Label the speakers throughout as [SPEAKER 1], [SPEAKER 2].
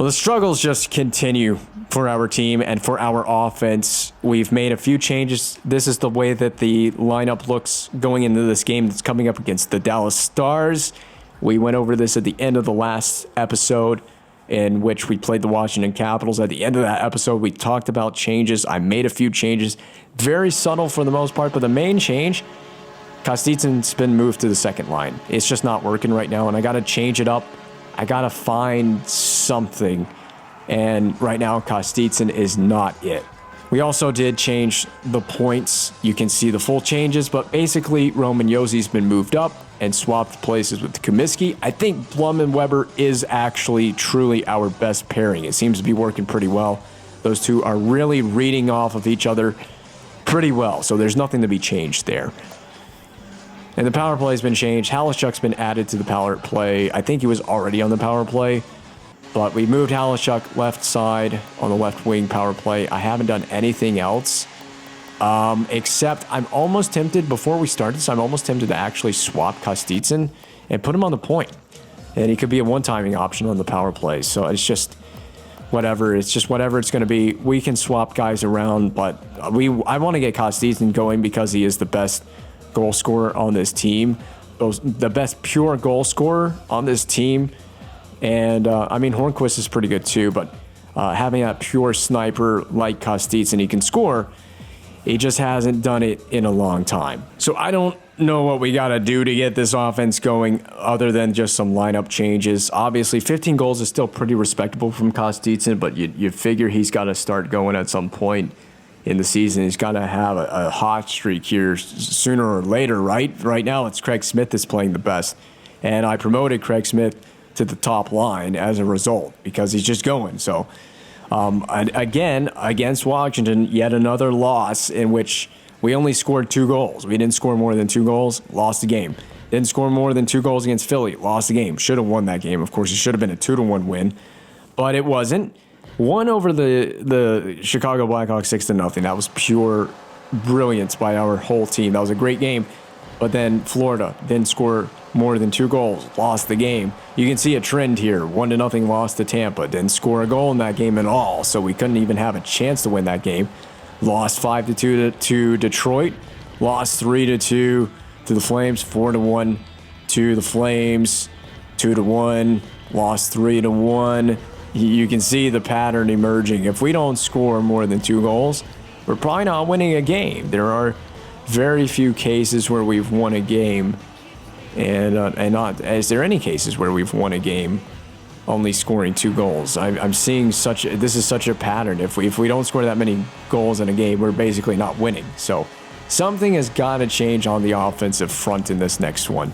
[SPEAKER 1] Well, the struggles just continue for our team and for our offense. We've made a few changes. This is the way that the lineup looks going into this game that's coming up against the Dallas Stars. We went over this at the end of the last episode in which we played the Washington Capitals. At the end of that episode, we talked about changes. I made a few changes, very subtle for the most part, but the main change, Kostitsyn's been moved to the second line. It's just not working right now, and I got to change it up. I got to find something, and right now Kostitsyn is not it. We also did change the points. You can see the full changes, but basically Roman Josi's been moved up and swapped places with Comiskey. I think Blum and Weber is actually truly our best pairing. It seems to be working pretty well. Those two are really reading off of each other pretty well, so there's nothing to be changed there. And the power play has been changed. Halishuk's been added to the power play. I think he was already on the power play, but we moved Halishuk left side on the left wing power play. I haven't done anything else, except I'm almost tempted, before we start this, I'm almost tempted to actually swap Kostitsyn and put him on the point. And he could be a one-timing option on the power play. So it's just whatever. It's just whatever it's going to be. We can swap guys around, but I want to get Kostitsyn going because he is the best goal scorer on this team, the best pure goal scorer on this team. And I mean, Hornquist is pretty good too, but having that pure sniper like Kostitsyn, he can score. He just hasn't done it in a long time. So I don't know what we got to do to get this offense going other than just some lineup changes. Obviously, 15 goals is still pretty respectable from Kostitsyn, but you figure he's got to start going at some point in the season. He's got to have a hot streak here sooner or later, right? Right now, it's Craig Smith that's playing the best. And I promoted Craig Smith to the top line as a result because he's just going. So, again, against Washington, yet another loss in which we only scored 2 goals. We didn't score more than 2 goals, lost the game. Didn't score more than 2 goals against Philly, lost the game. Should have won that game. Of course, it should have been a 2-1 win, but it wasn't. Won over the Chicago Blackhawks 6-0. That was pure brilliance by our whole team. That was a great game. But then Florida didn't score more than 2 goals, lost the game. You can see a trend here. 1-0 loss to Tampa. Didn't score a goal in that game at all, so we couldn't even have a chance to win that game. Lost 5-2 to Detroit. Lost 3-2 to the Flames. 4-1 to the Flames. 2-1. Lost 3-1. You can see the pattern emerging. If we don't score more than 2 goals, we're probably not winning a game. There are very few cases where we've won a game, and not. Is there any cases where we've won a game only scoring 2 goals? I'm seeing this is such a pattern. If we don't score that many goals in a game, we're basically not winning. So something has got to change on the offensive front in this next one.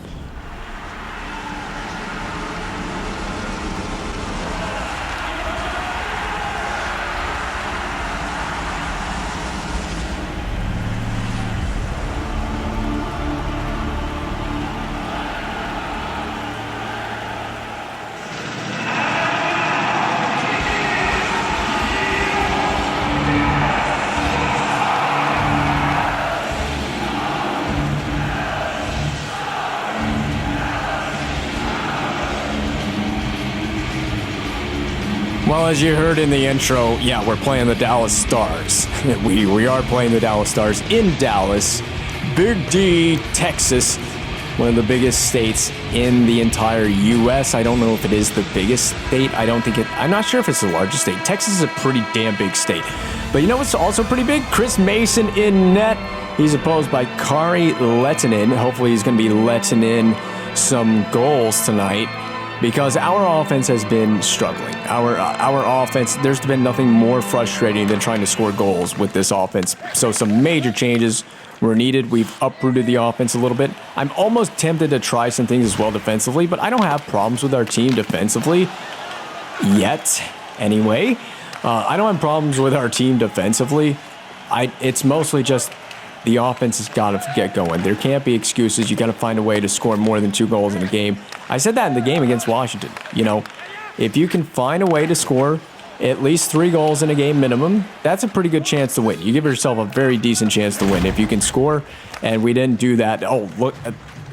[SPEAKER 1] Well, as you heard in the intro, yeah, we're playing the Dallas Stars. We are playing the Dallas Stars in Dallas, Big D, Texas, one of the biggest states in the entire U.S. I don't know if it is the biggest state. I'm not sure if it's the largest state. Texas is a pretty damn big state. But you know what's also pretty big? Chris Mason in net. He's opposed by Kari Lehtinen. Hopefully he's going to be letting in some goals tonight, because our offense has been struggling. Our offense, there's been nothing more frustrating than trying to score goals with this offense. So some major changes were needed. We've uprooted the offense a little bit. I'm almost tempted to try some things as well defensively, but I don't have problems with our team defensively yet. Anyway, I don't have problems with our team defensively. It's mostly just the offense has got to get going. There can't be excuses. You got to find a way to score more than 2 goals in a game. I said that in the game against Washington. You know, if you can find a way to score at least 3 goals in a game minimum, that's a pretty good chance to win. You give yourself a very decent chance to win if you can score, and we didn't do that. Oh,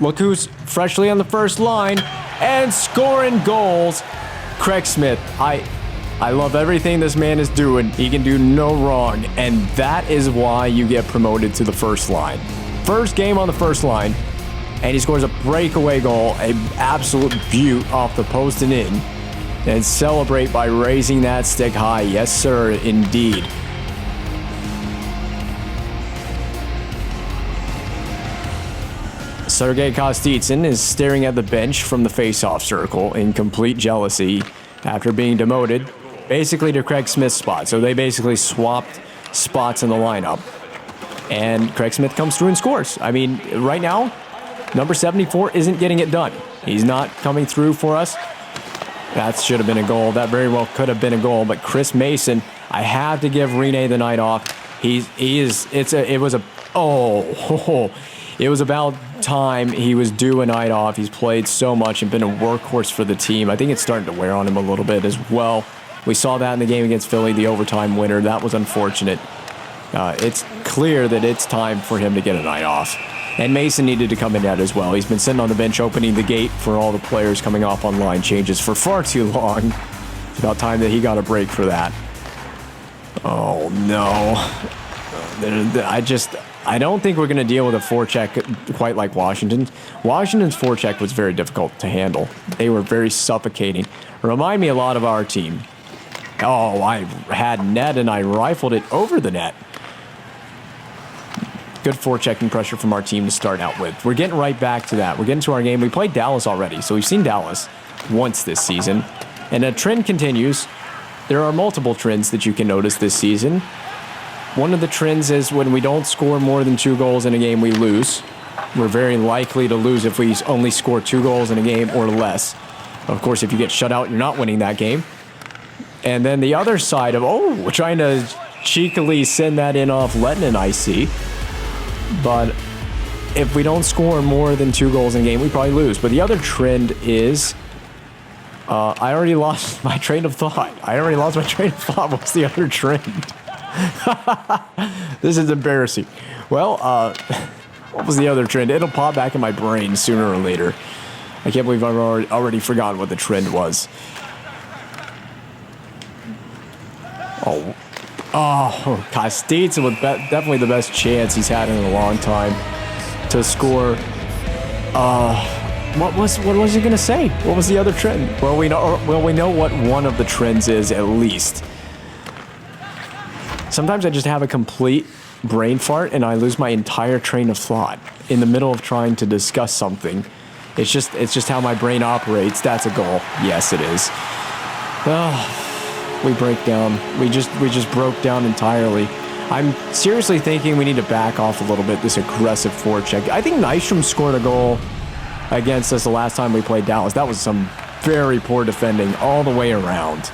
[SPEAKER 1] look who's freshly on the first line and scoring goals. Craig Smith. I love everything this man is doing. He can do no wrong, and that is why you get promoted to the first line. First game on the first line, and he scores a breakaway goal, an absolute beaut off the post and in, and celebrate by raising that stick high. Yes, sir, indeed. Sergei Kostitsyn is staring at the bench from the face-off circle in complete jealousy after being demoted basically to Craig Smith's spot. So they basically swapped spots in the lineup. And Craig Smith comes through and scores. I mean, right now, number 74 isn't getting it done. He's not coming through for us. That should have been a goal. That very well could have been a goal. But Chris Mason, I have to give Rene the night off. It was about time he was due a night off. He's played so much and been a workhorse for the team. I think it's starting to wear on him a little bit as well. We saw that in the game against Philly, the overtime winner. That was unfortunate. It's clear that it's time for him to get a night off. And Mason needed to come in net as well. He's been sitting on the bench opening the gate for all the players coming off on line changes for far too long. It's about time that he got a break for that. Oh, no. I don't think we're going to deal with a forecheck quite like Washington. Washington's forecheck was very difficult to handle. They were very suffocating. Remind me a lot of our team. Oh, I had net and I rifled it over the net. Good forechecking pressure from our team to start out with. We're getting right back to that. We're getting to our game. We played Dallas already, so we've seen Dallas once this season. And a trend continues. There are multiple trends that you can notice this season. One of the trends is when we don't score more than 2 goals in a game, we lose. We're very likely to lose if we only score 2 goals in a game or less. Of course, if you get shut out, you're not winning that game. And then the other side of, we're trying to cheekily send that in off Lettinen, I see. But if we don't score more than 2 goals in a game, we probably lose. But the other trend is, I already lost my train of thought. What's the other trend? This is embarrassing. Well, what was the other trend? It'll pop back in my brain sooner or later. I can't believe I've already forgotten what the trend was. Kostitsyn with definitely the best chance he's had in a long time to score. What was he gonna say? What was the other trend? Well, we know what one of the trends is at least. Sometimes I just have a complete brain fart and I lose my entire train of thought in the middle of trying to discuss something. It's just how my brain operates. That's a goal. Yes, it is. We break down. We just broke down entirely. I'm seriously thinking we need to back off a little bit, this aggressive forecheck. I think Nystrom scored a goal against us the last time we played Dallas. That was some very poor defending all the way around.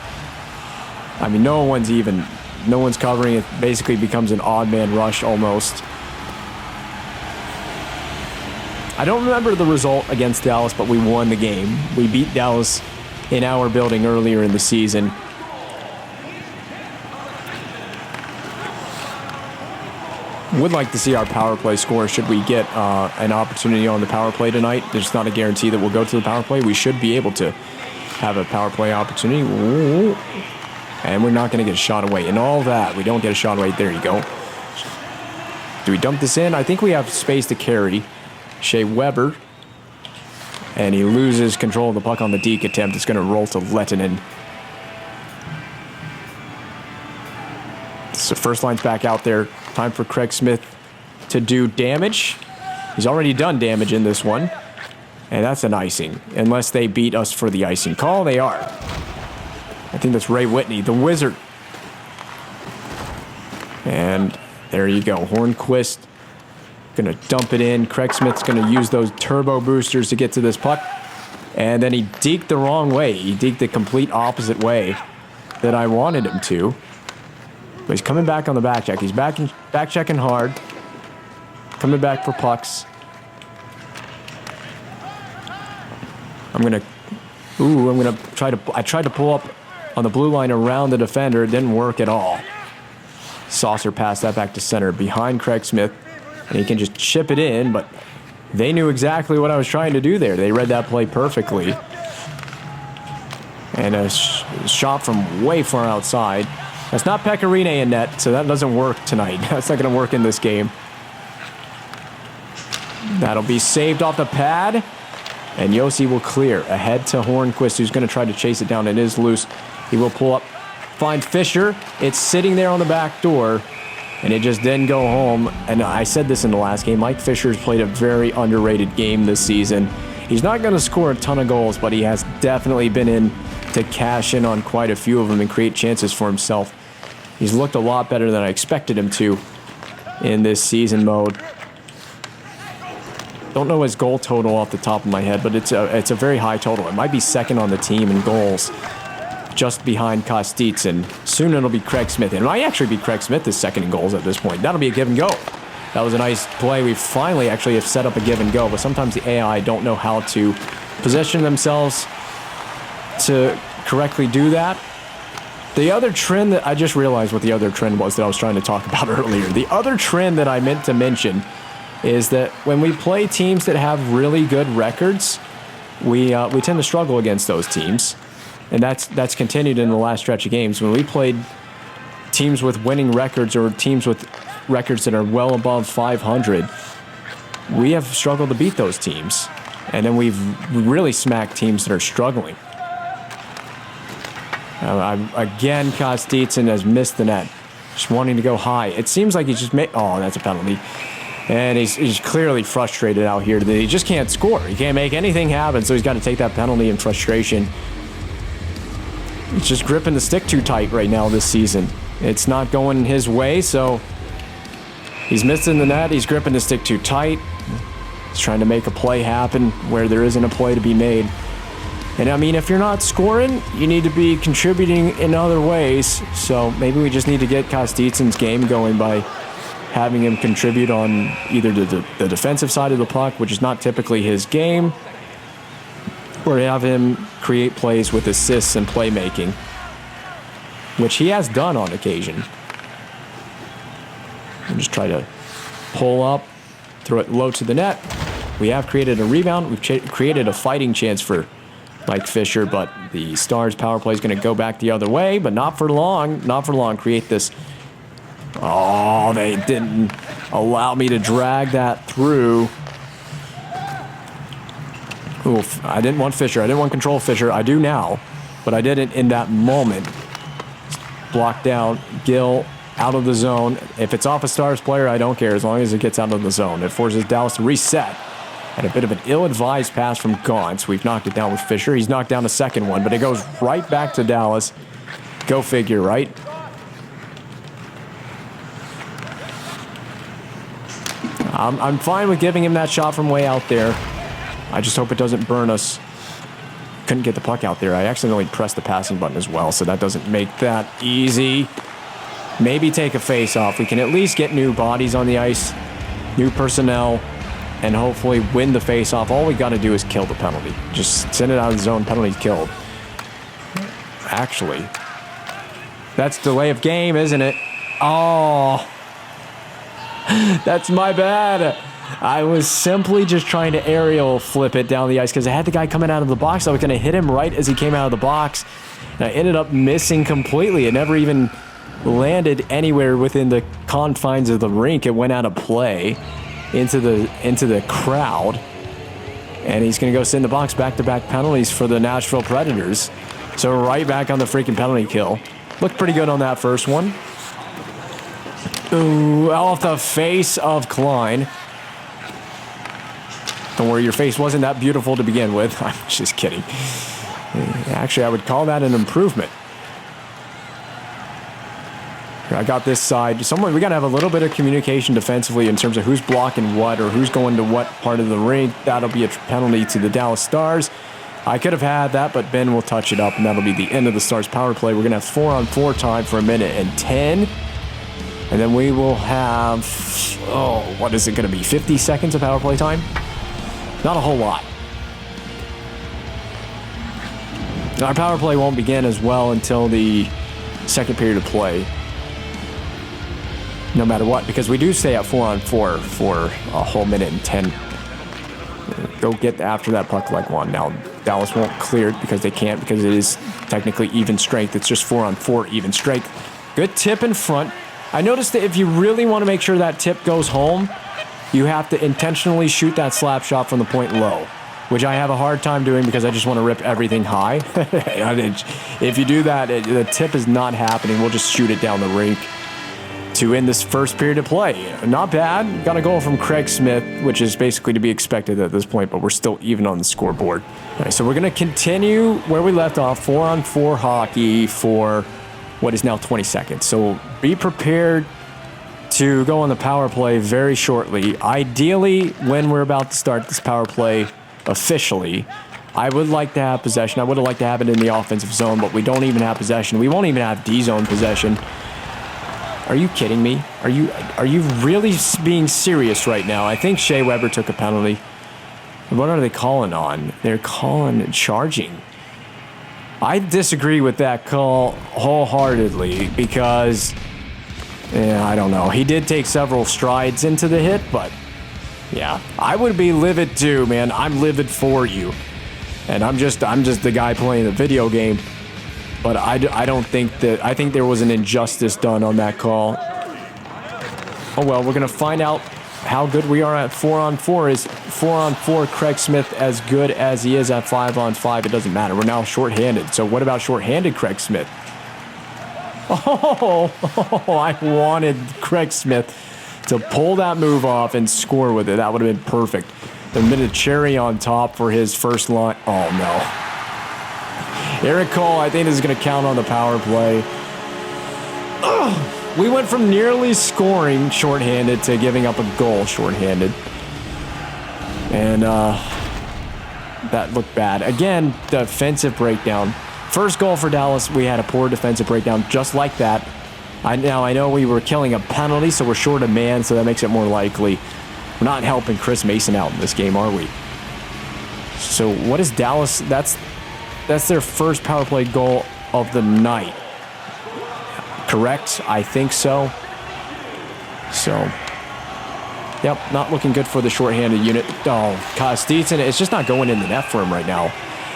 [SPEAKER 1] I mean, no one's covering. It basically becomes an odd man rush almost. I don't remember the result against Dallas, but we won the game. We beat Dallas in our building earlier in the season. Would like to see our power play score. Should we get an opportunity on the power play tonight? There's not a guarantee that we'll go to the power play. We should be able to have a power play opportunity. Ooh. And we're not going to get a shot away. And all that, we don't get a shot away. There you go. Do we dump this in? I think we have space to carry. Shea Weber. And he loses control of the puck on the deke attempt. It's going to roll to Lettinen. So first line's back out there. Time for Craig Smith to do damage. He's already done damage in this one. And that's an icing. Unless they beat us for the icing call, they are. I think that's Ray Whitney, the wizard. And there you go. Hornquist going to dump it in. Craig Smith's going to use those turbo boosters to get to this puck. And then he deked the wrong way. He deked the complete opposite way that I wanted him to. But he's coming back on the back check. He's back checking hard. Coming back for pucks. I'm gonna I tried to pull up on the blue line around the defender. It didn't work at all. Saucer passed that back to center behind Craig Smith. And he can just chip it in, but they knew exactly what I was trying to do there. They read that play perfectly. And a shot from way far outside. That's not Pecorine in net, so that doesn't work tonight. That's not going to work in this game. That'll be saved off the pad. And Yossi will clear ahead to Hornquist, who's going to try to chase it down. It is loose. He will pull up, find Fisher. It's sitting there on the back door, and it just didn't go home. And I said this in the last game. Mike Fisher's played a very underrated game this season. He's not going to score a ton of goals, but he has definitely been in to cash in on quite a few of them and create chances for himself. He's looked a lot better than I expected him to in this season mode. Don't know his goal total off the top of my head, but it's a very high total. It might be second on the team in goals, just behind Kostitsin. Soon it'll be Craig Smith. It might actually be Craig Smith is second in goals at this point. That'll be a give and go. That was a nice play. We finally actually have set up a give and go, but sometimes the AI don't know how to position themselves to correctly do that. The other trend that I just realized what the other trend was that I was trying to talk about earlier. The other trend that I meant to mention is that when we play teams that have really good records, we tend to struggle against those teams, and that's continued in the last stretch of games. When we played teams with winning records or teams with records that are well above 500, we have struggled to beat those teams, and then we've really smacked teams that are struggling. Again, Kostitsin has missed the net, just wanting to go high. It seems like he's just made... Oh, that's a penalty. And he's clearly frustrated out here that he just can't score. He can't make anything happen, so he's got to take that penalty in frustration. He's just gripping the stick too tight right now this season. It's not going his way, so he's missing the net. He's gripping the stick too tight. He's trying to make a play happen where there isn't a play to be made. And I mean, if you're not scoring, you need to be contributing in other ways. So maybe we just need to get Kostitsin's game going by having him contribute on either the defensive side of the puck, which is not typically his game, or have him create plays with assists and playmaking, which he has done on occasion. And just try to pull up, throw it low to the net. We have created a rebound. We've created a fighting chance for Mike Fisher, but the Stars power play is going to go back the other way, but not for long. Not for long. Create this. Oh, they didn't allow me to drag that through. Oof, I didn't want Fisher. I didn't want control Fisher. I do now, but I didn't in that moment. Blocked down. Gill out of the zone. If it's off a Stars player, I don't care as long as it gets out of the zone. It forces Dallas to reset. And a bit of an ill-advised pass from Gauntz. We've knocked it down with Fisher. He's knocked down a second one, but it goes right back to Dallas. Go figure, right? I'm fine with giving him that shot from way out there. I just hope it doesn't burn us. Couldn't get the puck out there. I accidentally pressed the passing button as well, so that doesn't make that easy. Maybe take a face-off. We can at least get new bodies on the ice, new personnel, and hopefully win the face-off. All we got to do is kill the penalty. Just send it out of the zone, penalty killed. Actually, that's delay of game, isn't it? Oh, that's my bad. I was simply just trying to aerial flip it down the ice because I had the guy coming out of the box. I was going to hit him right as he came out of the box. And I ended up missing completely. It never even landed anywhere within the confines of the rink. It went out of play into the crowd, and he's going to go sit in the box. Back-to-back penalties for the Nashville Predators. So right back on the freaking penalty kill. Looked pretty good on that first one. Ooh, off the face of Klein. Don't worry, your face wasn't that beautiful to begin with. I'm just kidding. Actually, I would call that an improvement. I got this side. We got to have a little bit of communication defensively in terms of who's blocking what or who's going to what part of the rink. That'll be a penalty to the Dallas Stars. I could have had that, but Ben will touch it up, and that'll be the end of the Stars power play. We're going to have 4-on-4 time for 1:10. And then we will have, what is it going to be, 50 seconds of power play time? Not a whole lot. Our power play won't begin as well until the second period of play. No matter what, because we do stay at 4-on-4 for a whole 1:10. Go get after that puck like one. Now, Dallas won't clear it because they can't, because it is technically even strength. It's just 4-on-4 even strength. Good tip in front. I noticed that if you really want to make sure that tip goes home, you have to intentionally shoot that slap shot from the point low, which I have a hard time doing because I just want to rip everything high. If you do that, the tip is not happening. We'll just shoot it down the rink to end this first period of play. Not bad. Got a goal from Craig Smith, which is basically to be expected at this point, but we're still even on the scoreboard. All right, so we're going to continue where we left off, 4-on-4 hockey for what is now 20 seconds. So be prepared to go on the power play very shortly. Ideally, when we're about to start this power play officially, I would like to have possession. I would have liked to have it in the offensive zone, but we don't even have possession. We won't even have D-zone possession. Are you kidding me? Are you really being serious right now? I think Shea Weber took a penalty. What are they calling on? They're calling charging. I disagree with that call wholeheartedly because, I don't know. He did take several strides into the hit, but yeah, I would be livid too, man. I'm livid for you, and I'm just the guy playing the video game. But I don't think that, I think there was an injustice done on that call. Oh well, we're gonna find out how good we are at 4-on-4. Is 4-on-4 Craig Smith as good as he is at 5-on-5? It doesn't matter. We're now shorthanded. So what about shorthanded Craig Smith? Oh, I wanted Craig Smith to pull that move off and score with it. That would have been perfect. There been a cherry on top for his first line. Oh no. Eric Cole, I think this is going to count on the power play. We went from nearly scoring shorthanded to giving up a goal shorthanded. And that looked bad. Again, defensive breakdown. First goal for Dallas, we had a poor defensive breakdown just like that. I know we were killing a penalty, so we're short a man, so that makes it more likely. We're not helping Chris Mason out in this game, are we? So what is Dallas? That's their first power play goal of the night. Correct? I think so. So, yep, not looking good for the shorthanded unit. Oh, Kostitsin, it's just not going in the net for him right now.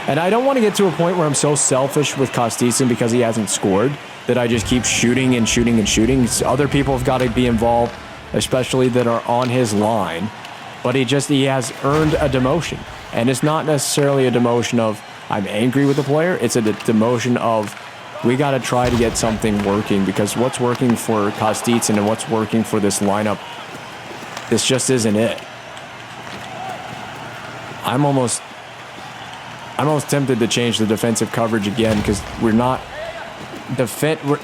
[SPEAKER 1] And I don't want to get to a point where I'm so selfish with Kostitsin because he hasn't scored that I just keep shooting and shooting and shooting. Other people have got to be involved, especially that are on his line. But he has earned a demotion. And it's not necessarily a demotion of I'm angry with the player. It's a demotion of we got to try to get something working, because what's working for Kostitsin and what's working for this lineup, this just isn't it. I'm almost tempted to change the defensive coverage again because we're not we're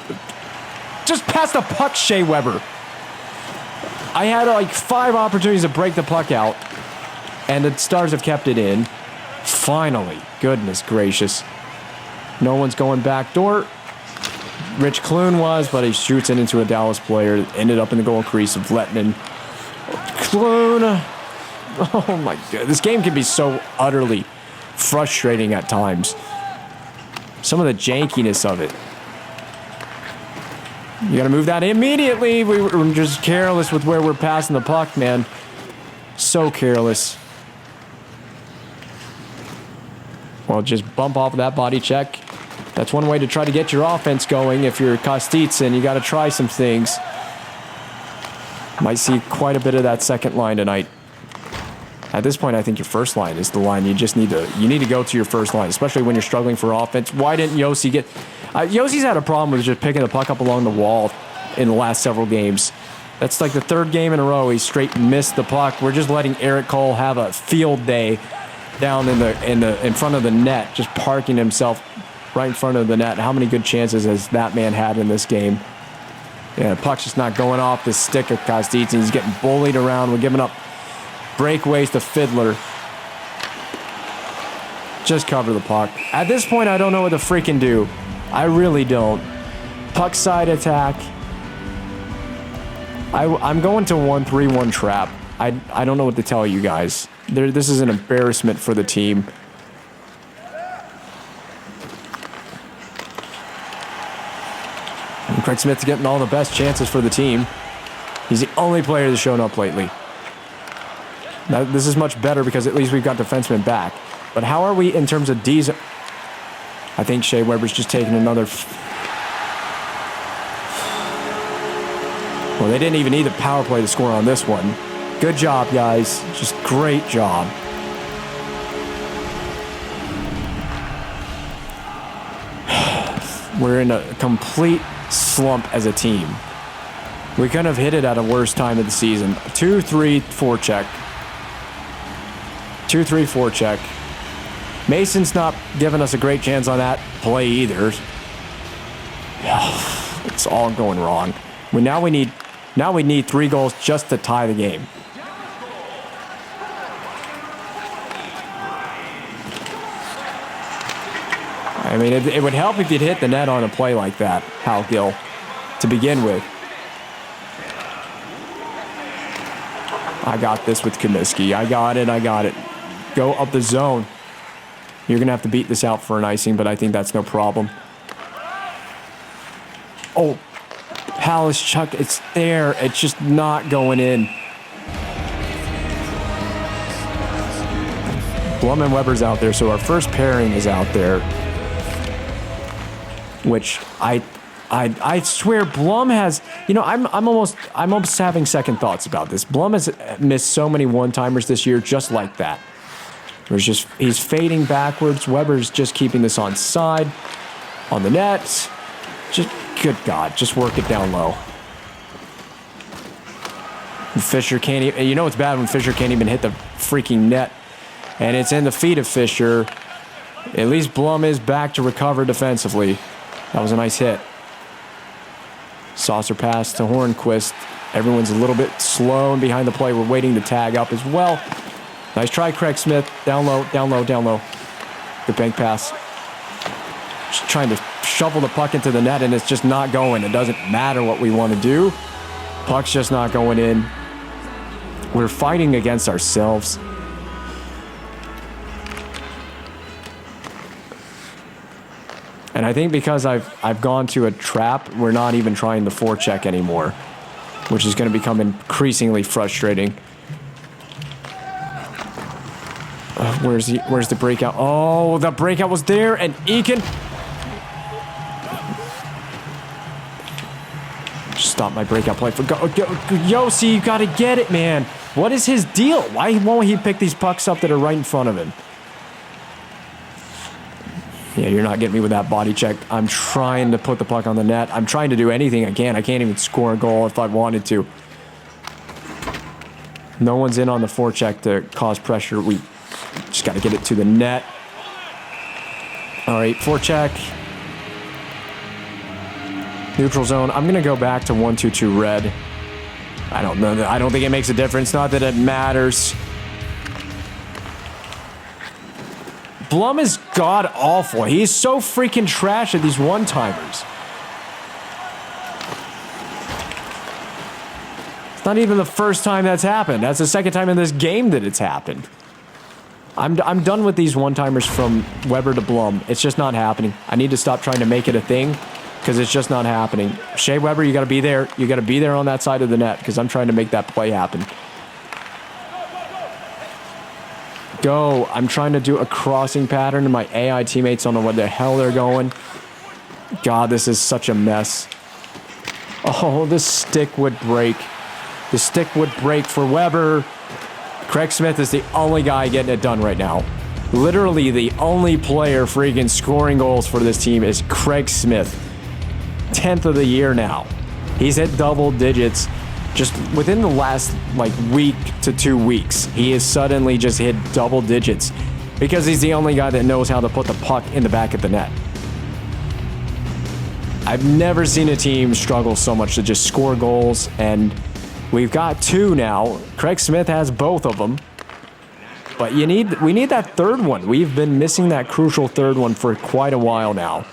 [SPEAKER 1] just past the puck, Shea Weber. I had like 5 opportunities to break the puck out, and the Stars have kept it in. Finally, goodness gracious. No one's going backdoor. Rich Clune was, but he shoots it into a Dallas player. Ended up in the goal crease of Lettinen. Clune. Oh my God. This game can be so utterly frustrating at times. Some of the jankiness of it. You got to move that immediately. We're just careless with where we're passing the puck, man. So careless. Well, just bump off of that body check. That's one way to try to get your offense going. If you're Kostitsin, you got to try some things. Might see quite a bit of that second line tonight. At this point, I think your first line is the line you need to go to your first line, especially when you're struggling for offense. Why didn't Yossi get... Yossi's had a problem with just picking the puck up along the wall in the last several games. That's like the 3rd game in a row he straight missed the puck. We're just letting Eric Cole have a field day down in front of the net, just parking himself right in front of the net. How many good chances has that man had in this game? Yeah, the puck's just not going off the stick of Kostitsin. He's getting bullied around. We're giving up breakaways to Fiddler. Just cover the puck. At this point, I don't know what to freaking do. I really don't. Puck side attack. I'm going to 1-3-1 trap. I don't know what to tell you guys. This is an embarrassment for the team. And Craig Smith's getting all the best chances for the team. He's the only player that's shown up lately. Now, this is much better because at least we've got defensemen back. But how are we in terms of D's? I think Shea Weber's just taking another. Well, they didn't even need the power play to score on this one. Good job, guys. Just great job. We're in a complete slump as a team. We couldn't have hit it at a worse time of the season. 2-3 forecheck. 2-3 forecheck. Mason's not giving us a great chance on that play either. It's all going wrong. Now we need 3 goals just to tie the game. I mean, it would help if you'd hit the net on a play like that, Hal Gill, to begin with. I got this with Comiskey. I got it. Go up the zone. You're going to have to beat this out for an icing, but I think that's no problem. Oh, Hal is chucked. It's there. It's just not going in. Blum and Weber's out there, so our first pairing is out there. Which I swear Blum has, I'm almost having second thoughts about this. Blum has missed so many one-timers this year just like that. He's fading backwards. Weber's just keeping this on side, on the net. Just, good God, just work it down low. Fisher can't even, it's bad when Fisher can't even hit the freaking net. And it's in the feet of Fisher. At least Blum is back to recover defensively. That was a nice hit. Saucer pass to Hornquist. Everyone's a little bit slow and behind the play. We're waiting to tag up as well. Nice try, Craig Smith. Down low. Good bank pass. Just trying to shovel the puck into the net, and it's just not going. It doesn't matter what we want to do. Puck's just not going in. We're fighting against ourselves. And I think because I've gone to a trap, we're not even trying the forecheck anymore, which is going to become increasingly frustrating. Where's the breakout? Oh, the breakout was there, and Eakin. Stop my breakout play. Yossi, you got to get it, man. What is his deal? Why won't he pick these pucks up that are right in front of him? Yeah, you're not getting me with that body check. I'm trying to put the puck on the net. I'm trying to do anything I can. I can't even score a goal if I wanted to. No one's in on the forecheck to cause pressure. We just got to get it to the net. All right, forecheck. Neutral zone. I'm going to go back to 1-2-2 red. I don't know. I don't think it makes a difference. Not that it matters. Blum is god-awful. He's so freaking trash at these one-timers. It's not even the first time that's happened. That's the second time in this game that it's happened. I'm done with these one-timers from Weber to Blum. It's just not happening. I need to stop trying to make it a thing because it's just not happening. Shea Weber, you got to be there. You got to be there on that side of the net because I'm trying to make that play happen. Go. I'm trying to do a crossing pattern, and my AI teammates don't know what the hell they're going. God, this is such a mess. Oh, the stick would break. The stick would break for Weber. Craig Smith is the only guy getting it done right now. Literally the only player freaking scoring goals for this team is Craig Smith. 10th of the year now. He's hit double digits. Just within the last week to 2 weeks, he has suddenly just hit double digits because he's the only guy that knows how to put the puck in the back of the net. I've never seen a team struggle so much to just score goals, and we've got 2 now. Craig Smith has both of them, but we need that third one. We've been missing that crucial third one for quite a while now.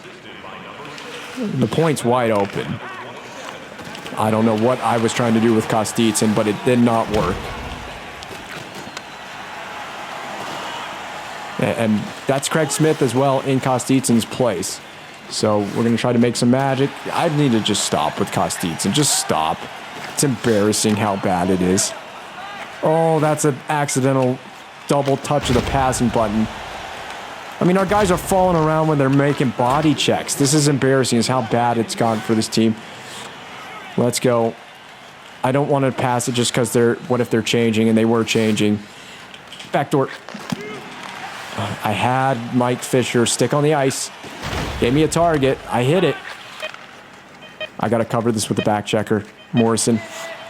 [SPEAKER 1] The point's wide open. I don't know what I was trying to do with Kostitsyn, but it did not work. And that's Craig Smith as well in Kostitsyn's place. So we're going to try to make some magic. I need to just stop with Kostitsyn. Just stop. It's embarrassing how bad it is. Oh, that's an accidental double touch of the passing button. I mean, our guys are falling around when they're making body checks. This is embarrassing. Is how bad it's gone for this team. Let's go. I don't want to pass it just because what if they're changing, and they were changing. Backdoor. I had Mike Fisher stick on the ice. Gave me a target. I hit it. I got to cover this with the back checker. Morrison,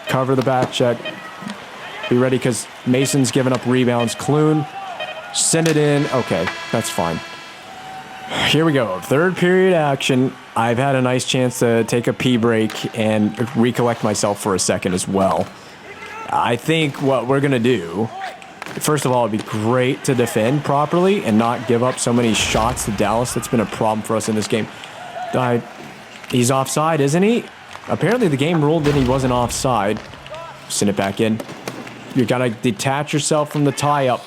[SPEAKER 1] cover the back check. Be ready because Mason's giving up rebounds. Clune, send it in. Okay, that's fine. Here we go. Third period action. I've had a nice chance to take a pee break and recollect myself for a second as well. I think what we're going to do, first of all, it'd be great to defend properly and not give up so many shots to Dallas. That's been a problem for us in this game. He's offside, isn't he? Apparently the game ruled that he wasn't offside. Send it back in. You got to detach yourself from the tie-up.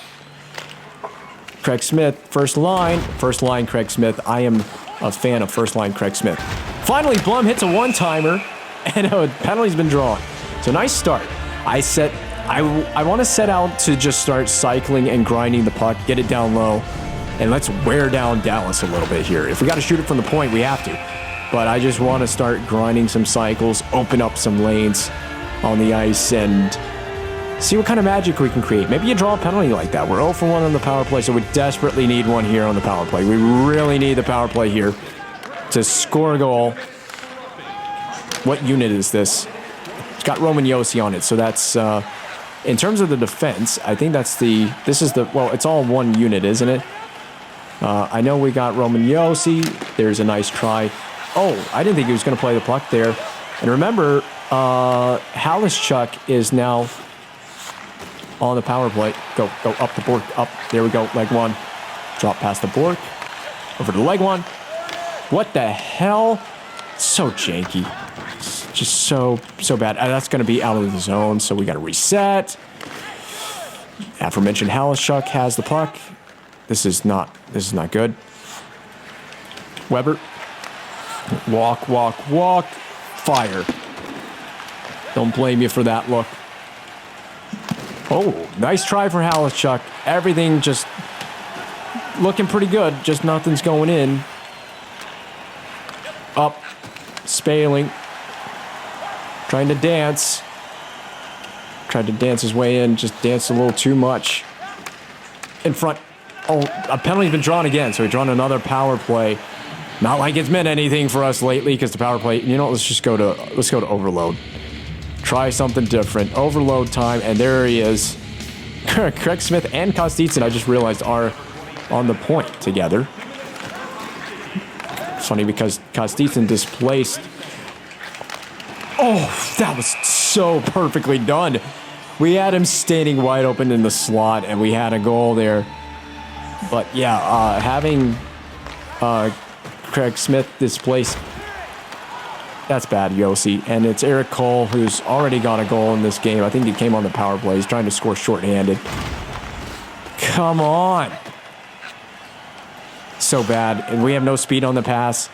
[SPEAKER 1] Craig Smith, first line. First line, Craig Smith. I am a fan of first line Craig Smith. Finally, Blum hits a one-timer, and a penalty's been drawn. So nice start. I want to set out to just start cycling and grinding the puck, get it down low, and let's wear down Dallas a little bit here. If we got to shoot it from the point, we have to. But I just want to start grinding some cycles, open up some lanes on the ice, and see what kind of magic we can create. Maybe you draw a penalty like that. We're 0 for 1 on the power play, so we desperately need one here on the power play. We really need the power play here to score a goal. What unit is this? It's got Roman Yossi on it, so that's... in terms of the defense, I think it's all one unit, isn't it? I know we got Roman Yossi. There's a nice try. Oh, I didn't think he was going to play the puck there. And remember, Halischuk is now on the power play. Go up the board. Up. There we go. Leg one. Drop past the board. Over to leg one. What the hell? So janky. It's just so bad. That's going to be out of the zone, so we got to reset. Aforementioned Halischuk has the puck. This is not good. Weber. Walk. Fire. Don't blame you for that look. Oh, nice try for Halischuk. Everything just looking pretty good. Just nothing's going in. Up. Spaling. Trying to dance. Tried to dance his way in. Just danced a little too much. In front. Oh, a penalty's been drawn again. So we've drawn another power play. Not like it's meant anything for us lately because the power play, let's go to overload. Try something different. Overload time, and there he is. Craig Smith and Kostitsin, I just realized, are on the point together. It's funny because Kostitsin displaced. Oh, that was so perfectly done. We had him standing wide open in the slot, and we had a goal there. But yeah, having Craig Smith displaced, that's bad, Yossi. And it's Eric Cole, who's already got a goal in this game. I think he came on the power play. He's trying to score shorthanded. Come on. So bad. And we have no speed on the pass.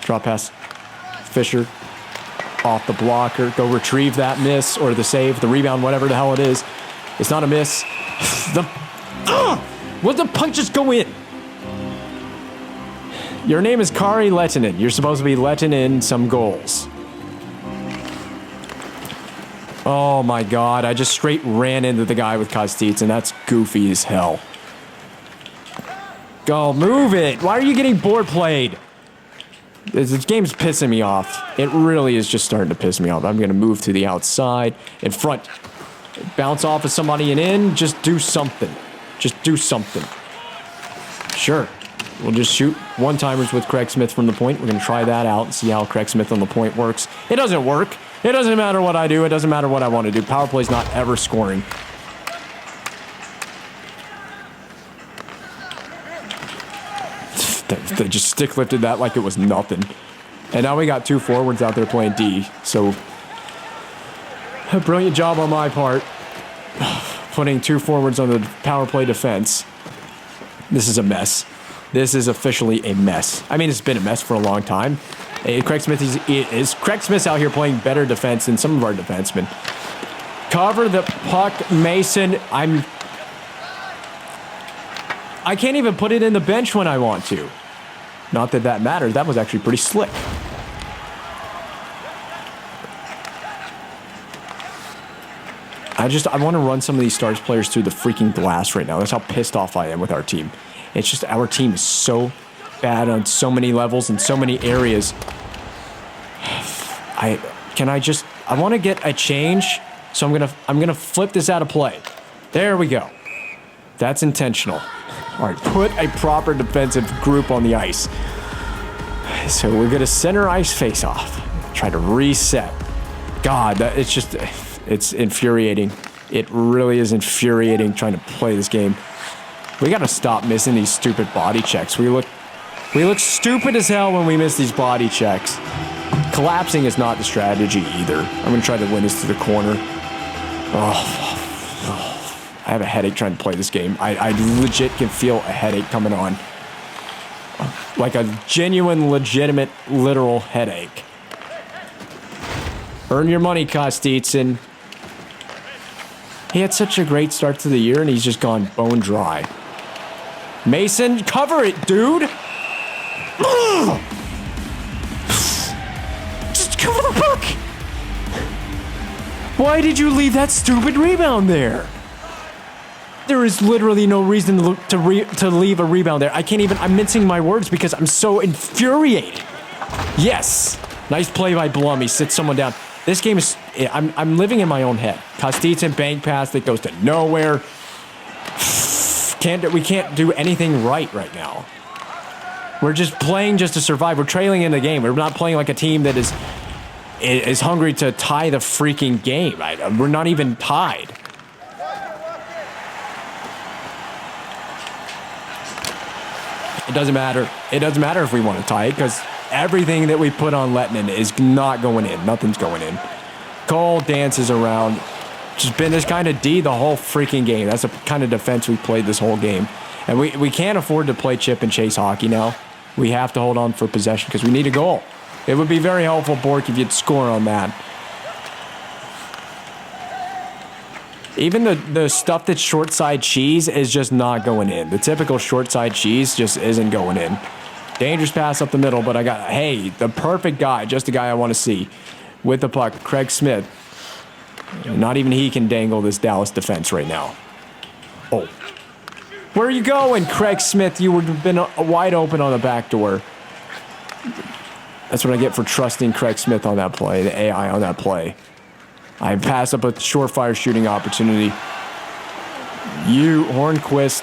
[SPEAKER 1] Drop pass. Fisher. Off the blocker. Go retrieve that miss or the save, the rebound, whatever the hell it is. It's not a miss. Will the puck just go in? Your name is Kari Lehtinen. You're supposed to be letting in some goals. Oh my God, I just straight ran into the guy with Kostitsin, and that's goofy as hell. Go, move it. Why are you getting board played? This game's pissing me off. It really is just starting to piss me off. I'm going to move to the outside, in front. Bounce off of somebody and in. Just do something. Just do something. Sure. We'll just shoot one-timers with Craig Smith from the point. We're going to try that out and see how Craig Smith on the point works. It doesn't work. It doesn't matter what I do. It doesn't matter what I want to do. Power play's not ever scoring. They just stick-lifted that like it was nothing. And now we got two forwards out there playing D. So, a brilliant job on my part. Putting two forwards on the power play defense. This is a mess. This is officially a mess. I mean, it's been a mess for a long time. Craig Smith's out here playing better defense than some of our defensemen. Cover the puck, Mason. I can't even put it in the bench when I want to. Not that that matters. That was actually pretty slick. I want to run some of these Stars players through the freaking glass right now. That's how pissed off I am with our team. It's just our team is so bad on so many levels and so many areas. I want to get a change, so I'm gonna flip this out of play. There we go. That's intentional. All right, put a proper defensive group on the ice. So we're gonna center ice face off. Try to reset. God, it's infuriating. It really is infuriating trying to play this game. We gotta stop missing these stupid body checks. We look stupid as hell when we miss these body checks. Collapsing is not the strategy either. I'm gonna try to win this to the corner. I have a headache trying to play this game. I legit can feel a headache coming on. Like a genuine, legitimate, literal headache. Earn your money, Kostitsin. He had such a great start to the year, and he's just gone bone dry. Mason, cover it, dude! Ugh! Just cover the puck! Why did you leave that stupid rebound there? There is literally no reason to leave a rebound there. I'm mincing my words because I'm so infuriated. Yes! Nice play by Blum. He sits someone down. This game is... I'm living in my own head. Kostitsin bank pass that goes to nowhere. We can't do anything right now. We're just playing just to survive. We're trailing in the game. We're not playing like a team that is hungry to tie the freaking game. We're not even tied. It doesn't matter. It doesn't matter if we want to tie it because everything that we put on Lettinen is not going in. Nothing's going in. Cole dances around. Just been this kind of D the whole freaking game. That's the kind of defense we played this whole game. And we can't afford to play chip and chase hockey now. We have to hold on for possession because we need a goal. It would be very helpful, Bork, if you'd score on that. Even the stuff that's short side cheese is just not going in. The typical short side cheese just isn't going in. Dangerous pass up the middle, but hey, the perfect guy, just the guy I want to see. With the puck, Craig Smith. Not even he can dangle this Dallas defense right now. Oh. Where are you going, Craig Smith? You would have been wide open on the back door. That's what I get for trusting Craig Smith on that play, the AI on that play. I pass up a surefire shooting opportunity. Hornquist.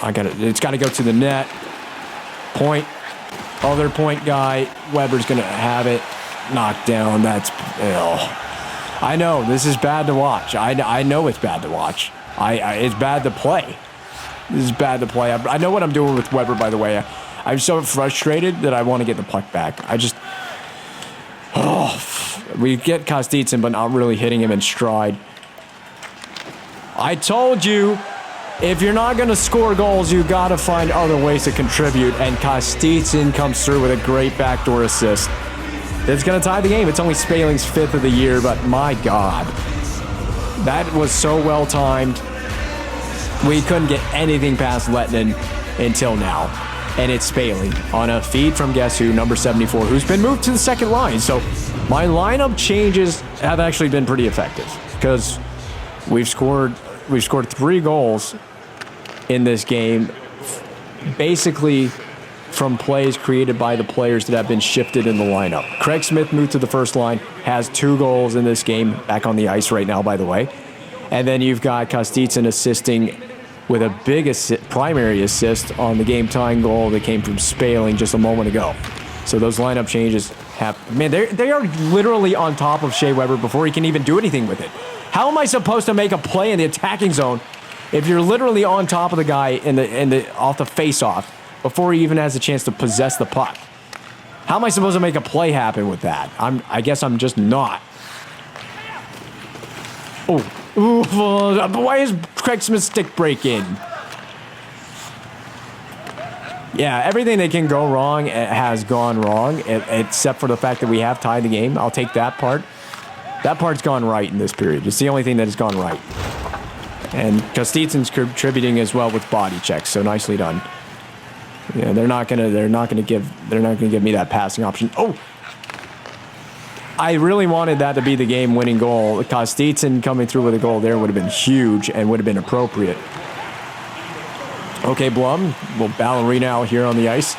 [SPEAKER 1] It's got to go to the net. Point. Other point guy. Weber's going to have it. Knocked down. That's... I know. This is bad to watch. I know it's bad to watch. It's bad to play. This is bad to play. I know what I'm doing with Weber, by the way. I'm so frustrated that I want to get the puck back. We get Kostitsin, but not really hitting him in stride. I told you, if you're not going to score goals, you got to find other ways to contribute, and Kostitsin comes through with a great backdoor assist. It's going to tie the game. It's only Spaling's 5th of the year, but my God. That was so well timed. We couldn't get anything past Lettinen until now. And it's Spaling on a feed from guess who, number 74, who's been moved to the second line. So my lineup changes have actually been pretty effective because we've scored 3 goals in this game, basically from plays created by the players that have been shifted in the lineup. Craig Smith moved to the first line, has 2 goals in this game, back on the ice right now, by the way. And then you've got Kostitsin assisting with a big primary assist on the game-tying goal that came from Spaling just a moment ago. So those lineup changes have... Man, they are literally on top of Shea Weber before he can even do anything with it. How am I supposed to make a play in the attacking zone if you're literally on top of the guy off the face-off before he even has a chance to possess the puck? How am I supposed to make a play happen with that? I guess I'm just not. Oh. Ooh, why is Craig Smith's stick break in? Yeah, everything that can go wrong has gone wrong, except for the fact that we have tied the game. I'll take that part. That part's gone right in this period. It's the only thing that has gone right. And Kostitsyn's contributing as well with body checks, so nicely done. Yeah, they're not gonna give me that passing option. Oh, I really wanted that to be the game-winning goal. Kostitsyn coming through with a goal there would have been huge and would have been appropriate. Okay, Blum, little ballerina out here on the ice.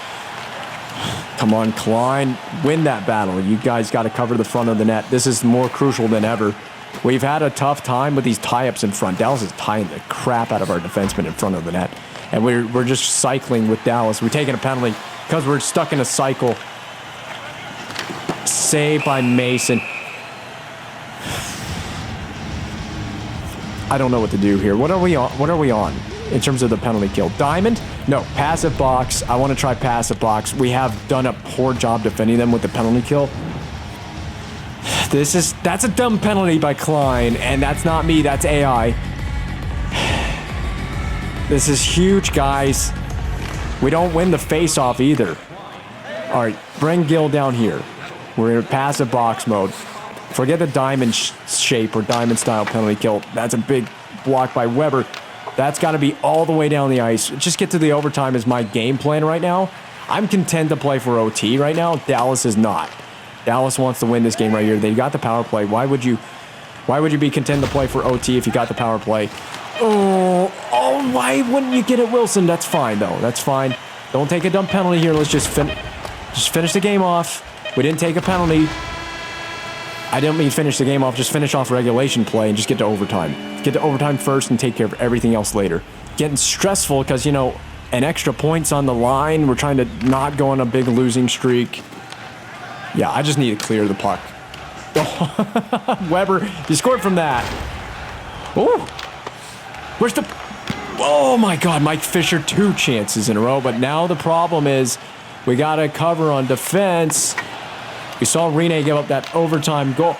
[SPEAKER 1] Come on, Klein, win that battle. You guys got to cover the front of the net. This is more crucial than ever. We've had a tough time with these tie-ups in front. Dallas is tying the crap out of our defensemen in front of the net. And we're just cycling with Dallas. We're taking a penalty because we're stuck in a cycle. Save by Mason. I don't know what to do here. What are we on in terms of the penalty kill? Diamond? No, passive box. I want to try passive box. We have done a poor job defending them with the penalty kill. That's a dumb penalty by Klein, and that's not me, that's AI. This is huge, guys. We don't win the face-off either. All right, bring Gill down here. We're in passive box mode. Forget the diamond shape or diamond style penalty kill. That's a big block by Weber. That's got to be all the way down the ice. Just get to the overtime is my game plan right now. I'm content to play for OT right now. Dallas is not. Dallas wants to win this game right here. They got the power play. Why would you be content to play for OT if you got the power play? Oh, why wouldn't you get it, Wilson? That's fine, though. That's fine. Don't take a dumb penalty here. Let's just finish the game off. We didn't take a penalty. I didn't mean finish the game off. Just finish off regulation play and just get to overtime. Get to overtime first and take care of everything else later. Getting stressful because, you know, an extra point's on the line. We're trying to not go on a big losing streak. Yeah, I just need to clear the puck. Weber, you scored from that. Oh, where's the... Oh, my God, Mike Fisher, 2 chances in a row. But now the problem is we got to cover on defense. We saw Rene give up that overtime goal.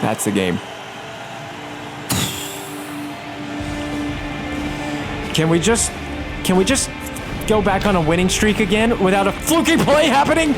[SPEAKER 1] That's the game. Can we just go back on a winning streak again without a fluky play happening?